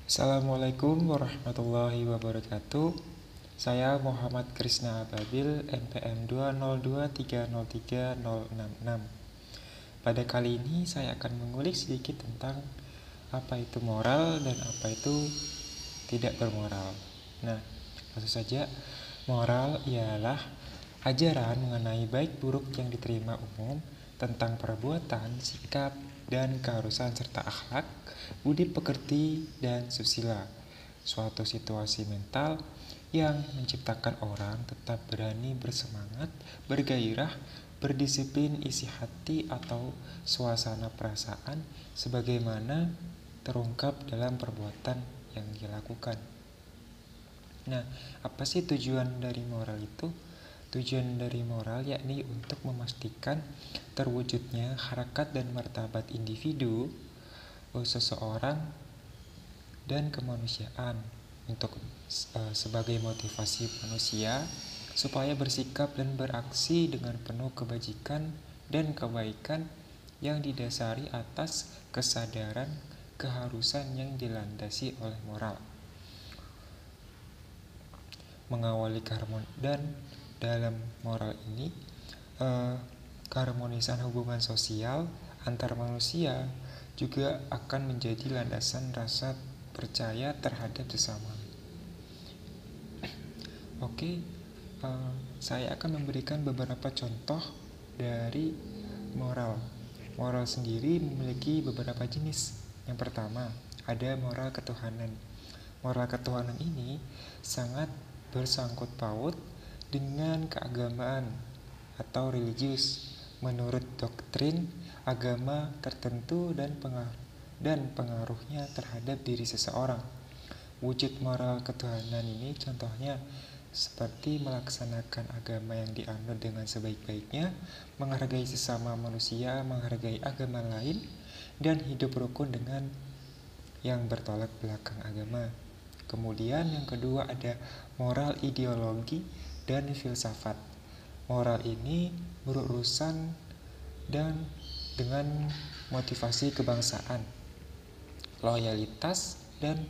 Assalamualaikum warahmatullahi wabarakatuh. Saya Muhammad Krisna Ababil, NPM 202303066. Pada kali ini saya akan mengulik sedikit tentang apa itu moral dan apa itu tidak bermoral. Nah, langsung saja, moral ialah ajaran mengenai baik buruk yang diterima umum tentang perbuatan, sikap, dan keharusan serta akhlak, budi pekerti, dan susila. Suatu situasi mental yang menciptakan orang tetap berani bersemangat, bergairah, berdisiplin isi hati atau suasana perasaan sebagaimana terungkap dalam perbuatan yang dilakukan. Nah, apa sih tujuan dari moral itu? Tujuan dari moral yakni untuk memastikan terwujudnya harakat dan martabat individu, seseorang, dan kemanusiaan untuk sebagai motivasi manusia supaya bersikap dan beraksi dengan penuh kebajikan dan kebaikan yang didasari atas kesadaran keharusan yang dilandasi oleh moral. Mengawali dan dalam moral ini keharmonisan hubungan sosial antar manusia juga akan menjadi landasan rasa percaya terhadap sesama. Oke, saya akan memberikan beberapa contoh dari moral. Moral sendiri memiliki beberapa jenis. Yang pertama, ada moral ketuhanan. Moral ketuhanan ini sangat bersangkut paut dengan keagamaan atau religius menurut doktrin agama tertentu dan pengaruhnya terhadap diri seseorang. Wujud moral ketuhanan ini contohnya seperti melaksanakan agama yang dianut dengan sebaik-baiknya, menghargai sesama manusia, menghargai agama lain, dan hidup rukun dengan yang bertolak belakang agama. Kemudian yang kedua ada moral ideologi dan filsafat. Moral ini berurusan dan dengan motivasi kebangsaan, loyalitas dan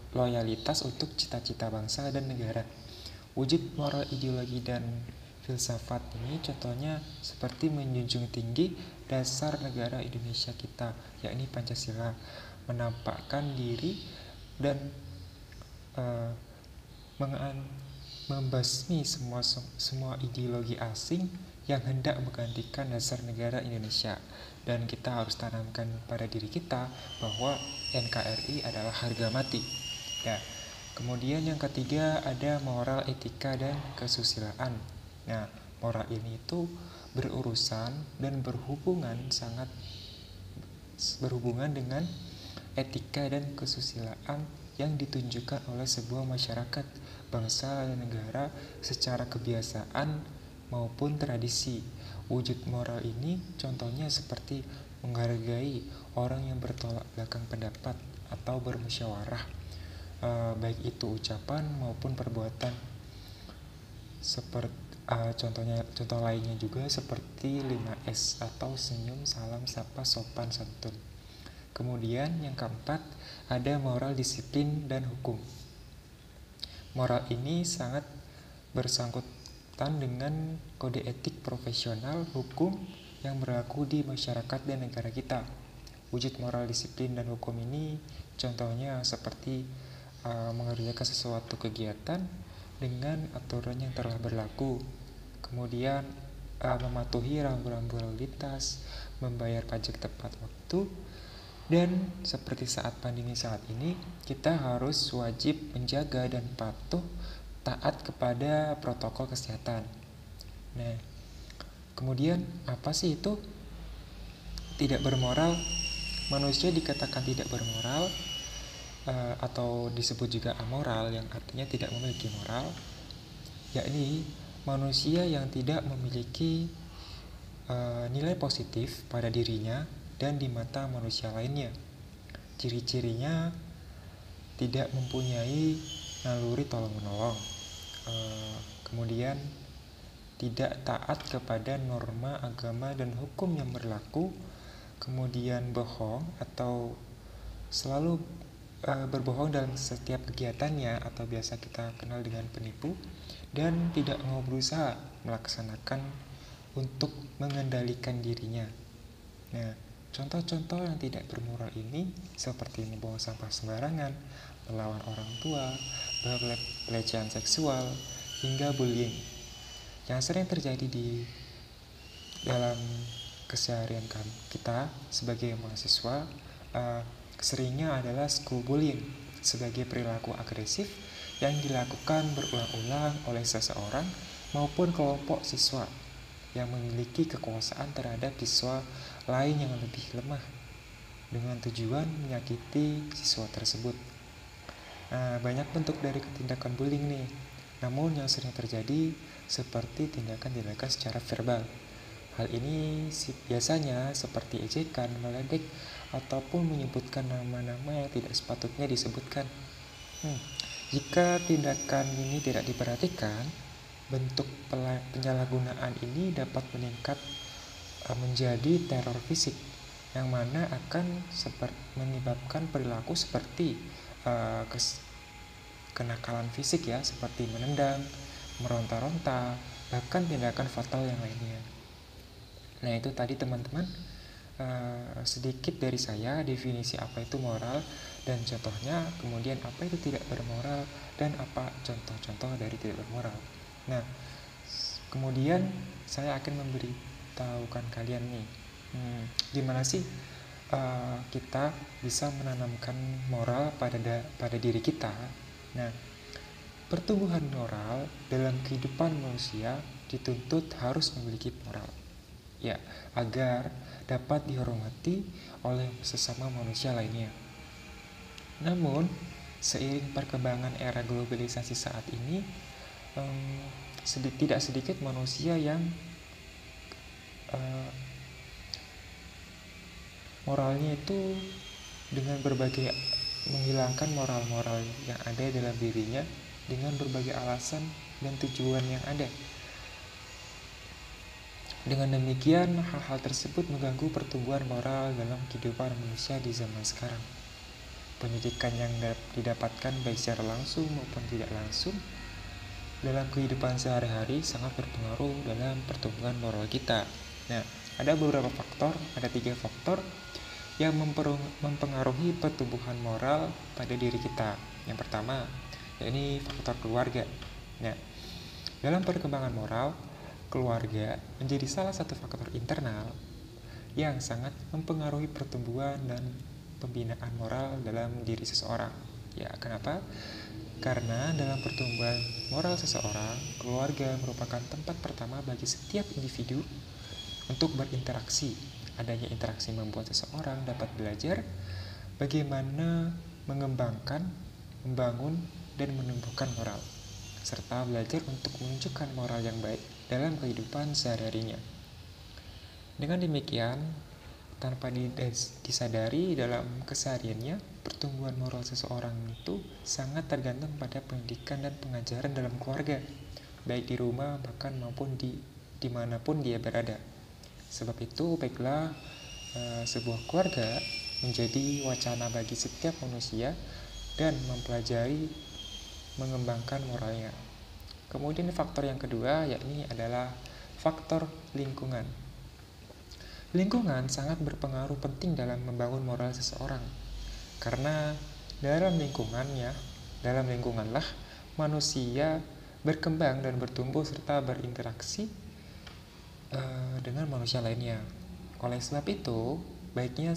loyalitas untuk cita-cita bangsa dan negara. Wujud moral ideologi dan filsafat ini contohnya seperti menjunjung tinggi dasar negara Indonesia kita, yakni Pancasila, menampakkan diri dan membasmi semua ideologi asing yang hendak menggantikan dasar negara Indonesia. Dan kita harus tanamkan pada diri kita bahwa NKRI adalah harga mati. Ya. Kemudian yang ketiga ada moral, etika, dan kesusilaan. Nah, moral ini itu berurusan dan berhubungan dengan etika dan kesusilaan yang ditunjukkan oleh sebuah masyarakat, bangsa, dan negara secara kebiasaan maupun tradisi. Wujud moral ini contohnya seperti menghargai orang yang bertolak belakang pendapat atau bermusyawarah, baik itu ucapan maupun perbuatan. Contoh lainnya juga seperti 5S atau senyum, salam, sapa, sopan, santun. Kemudian yang keempat ada moral, disiplin, dan hukum. Moral ini sangat bersangkutan dengan kode etik profesional hukum yang berlaku di masyarakat dan negara kita. Wujud moral, disiplin, dan hukum ini contohnya seperti mengerjakan sesuatu kegiatan dengan aturan yang telah berlaku. Kemudian mematuhi rambu-rambu lalu lintas, membayar pajak tepat waktu, dan seperti saat pandemi saat ini, kita harus wajib menjaga dan patuh taat kepada protokol kesehatan. Nah, kemudian apa sih itu tidak bermoral? Manusia dikatakan tidak bermoral atau disebut juga amoral, yang artinya tidak memiliki moral, yakni manusia yang tidak memiliki nilai positif pada dirinya dan di mata manusia lainnya. Ciri-cirinya tidak mempunyai naluri tolong-menolong, kemudian tidak taat kepada norma agama dan hukum yang berlaku, kemudian bohong atau selalu berbohong dalam setiap kegiatannya atau biasa kita kenal dengan penipu, dan tidak mau berusaha melaksanakan untuk mengendalikan dirinya. Nah, contoh-contoh yang tidak bermoral ini seperti membuang sampah sembarangan, melawan orang tua, pelecehan seksual, hingga bullying yang sering terjadi di dalam keseharian kita sebagai mahasiswa. Seringnya adalah school bullying sebagai perilaku agresif yang dilakukan berulang-ulang oleh seseorang maupun kelompok siswa yang memiliki kekuasaan terhadap siswa lain yang lebih lemah dengan tujuan menyakiti siswa tersebut. Banyak bentuk dari tindakan bullying nih, namun yang sering terjadi seperti tindakan secara verbal. Hal ini biasanya seperti ejekan, meledek, ataupun menyebutkan nama-nama yang tidak sepatutnya disebutkan. Jika tindakan ini tidak diperhatikan, bentuk penyalahgunaan ini dapat meningkat menjadi teror fisik, yang mana akan menyebabkan perilaku seperti kenakalan fisik ya, seperti menendang, meronta-ronta, bahkan tindakan fatal yang lainnya. Nah, itu tadi teman-teman sedikit dari saya definisi apa itu moral dan contohnya, kemudian apa itu tidak bermoral dan apa contoh-contoh dari tidak bermoral. Nah, kemudian saya akan memberitahukan kalian nih, gimana sih kita bisa menanamkan moral pada diri kita. Nah, pertumbuhan moral dalam kehidupan manusia dituntut harus memiliki moral, ya, agar dapat dihormati oleh sesama manusia lainnya. Namun, seiring perkembangan era globalisasi saat ini, tidak sedikit manusia yang moralnya itu dengan berbagai menghilangkan moral-moral yang ada dalam dirinya dengan berbagai alasan dan tujuan yang ada. Dengan demikian, hal-hal tersebut mengganggu pertumbuhan moral dalam kehidupan manusia di zaman sekarang. Pendidikan yang didapatkan baik secara langsung maupun tidak langsung dalam kehidupan sehari-hari sangat berpengaruh dalam pertumbuhan moral kita. Nah, ada beberapa faktor, ada 3 faktor yang mempengaruhi pertumbuhan moral pada diri kita. Yang pertama, yakni faktor keluarga. Nah, dalam perkembangan moral, keluarga menjadi salah satu faktor internal yang sangat mempengaruhi pertumbuhan dan pembinaan moral dalam diri seseorang. Ya, kenapa? Karena dalam pertumbuhan moral seseorang, keluarga merupakan tempat pertama bagi setiap individu untuk berinteraksi. Adanya interaksi membuat seseorang dapat belajar bagaimana mengembangkan, membangun, dan menumbuhkan moral, serta belajar untuk menunjukkan moral yang baik dalam kehidupan sehari-harinya. Dengan demikian, tanpa disadari dalam kesehariannya, pertumbuhan moral seseorang itu sangat tergantung pada pendidikan dan pengajaran dalam keluarga, baik di rumah bahkan maupun dimanapun dia berada. Sebab itu, baiklah sebuah keluarga menjadi wacana bagi setiap manusia dan mempelajari mengembangkan moralnya. Kemudian faktor yang kedua yakni adalah faktor lingkungan. Lingkungan sangat berpengaruh penting dalam membangun moral seseorang. Karena dalam lingkunganlah manusia berkembang dan bertumbuh serta berinteraksi dengan manusia lainnya. Oleh sebab itu, baiknya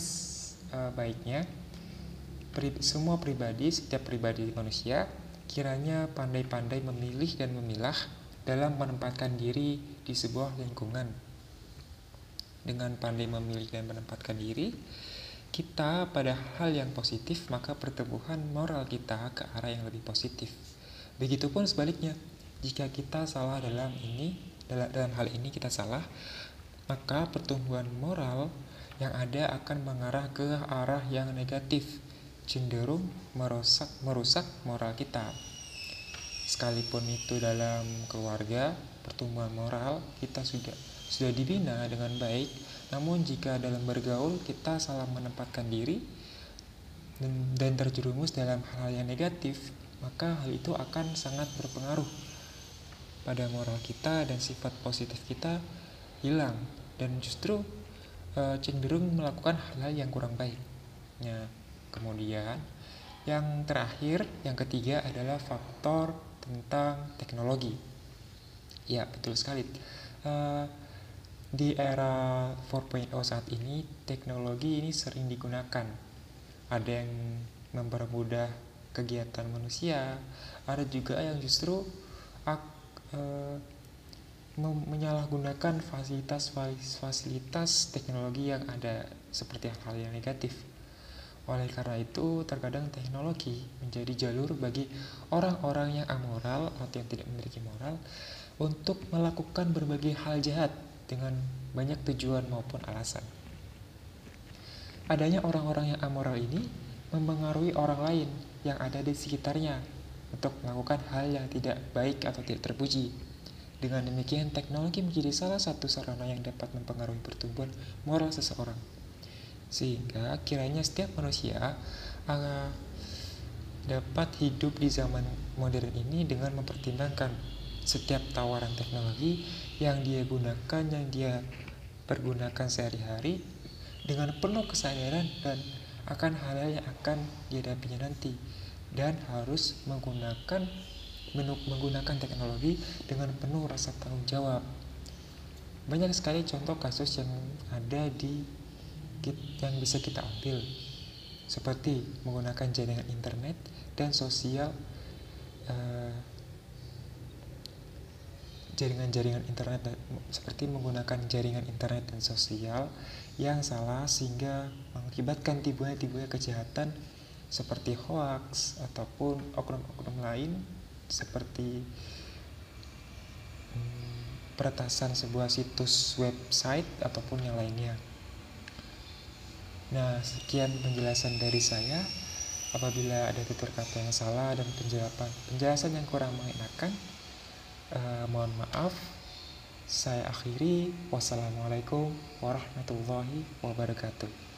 setiap pribadi manusia kiranya pandai-pandai memilih dan memilah dalam menempatkan diri di sebuah lingkungan. Dengan pandai memilih dan menempatkan diri kita pada hal yang positif, maka pertumbuhan moral kita ke arah yang lebih positif. Begitupun sebaliknya, jika kita salah dalam hal ini kita salah, maka pertumbuhan moral yang ada akan mengarah ke arah yang negatif, cenderung merusak moral kita. Sekalipun itu dalam keluarga, pertumbuhan moral kita sudah dibina dengan baik, namun jika dalam bergaul kita salah menempatkan diri, dan terjerumus dalam hal yang negatif, maka hal itu akan sangat berpengaruh pada moral kita dan sifat positif kita hilang dan justru cenderung melakukan hal-hal yang kurang baik. Nah, kemudian yang terakhir, yang ketiga adalah faktor tentang teknologi. Ya, betul sekali. Di era 4.0 saat ini, teknologi ini sering digunakan. Ada yang mempermudah kegiatan manusia, ada juga yang justru menyalahgunakan fasilitas teknologi yang ada seperti hal-hal yang negatif. Oleh karena itu, terkadang teknologi menjadi jalur bagi orang-orang yang amoral atau yang tidak memiliki moral untuk melakukan berbagai hal jahat dengan banyak tujuan maupun alasan. Adanya orang-orang yang amoral ini mempengaruhi orang lain yang ada di sekitarnya untuk melakukan hal yang tidak baik atau tidak terpuji. Dengan demikian, teknologi menjadi salah satu sarana yang dapat mempengaruhi pertumbuhan moral seseorang. Sehingga kiranya setiap manusia dapat hidup di zaman modern ini dengan mempertimbangkan setiap tawaran teknologi yang dia gunakan, yang dia pergunakan sehari-hari dengan penuh kesadaran dan akan hal-hal yang akan dihadapinya nanti, dan harus menggunakan teknologi dengan penuh rasa tanggung jawab. Banyak sekali contoh kasus yang ada yang bisa kita ambil, seperti menggunakan jaringan internet dan sosial, jaringan internet, seperti menggunakan jaringan internet dan sosial yang salah sehingga mengakibatkan timbulnya kejahatan seperti hoax ataupun oknum-oknum lain seperti peretasan sebuah situs website ataupun yang lainnya. Nah, sekian penjelasan dari saya. Apabila ada tutur kata yang salah dan penjelasan yang kurang mengenakan, mohon maaf. Saya akhiri. Wassalamualaikum warahmatullahi wabarakatuh.